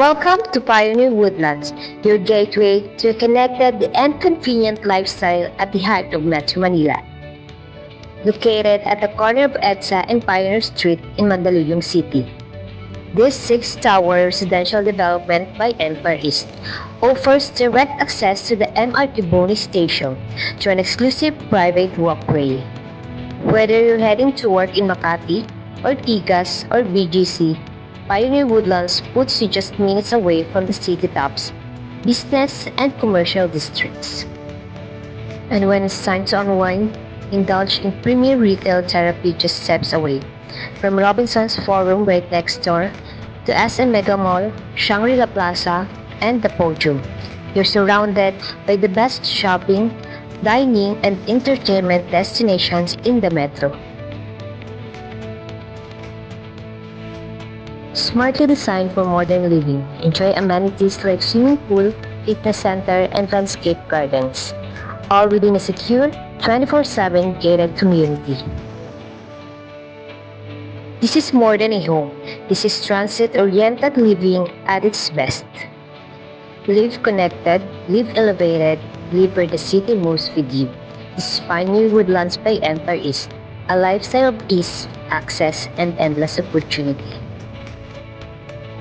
Welcome to Pioneer Woodlands, your gateway to a connected and convenient lifestyle at the heart of Metro Manila. Located at the corner of EDSA and Pioneer Street in Mandaluyong City. This six-tower residential development by Empire East offers direct access to the MRT Boni station through an exclusive private walkway. Whether you're heading to work in Makati, Ortigas, or BGC, Pioneer Woodlands puts you just minutes away from the city tops, business and commercial districts. And when it's time to unwind, indulge in premier retail therapy just steps away. From Robinson's Forum right next door to SM Mega Mall, Shangri-La Plaza, and the Podium, you're surrounded by the best shopping, dining, and entertainment destinations in the metro. Smartly designed for modern living, enjoy amenities like swimming pool, fitness center, and landscape gardens, all within a secure, 24/7 gated community. This is more than a home. This is transit-oriented living at its best. Live connected, live elevated, live where the city moves with you. This is Pioneer Woodlands by Empire East, a lifestyle of ease, access, and endless opportunity.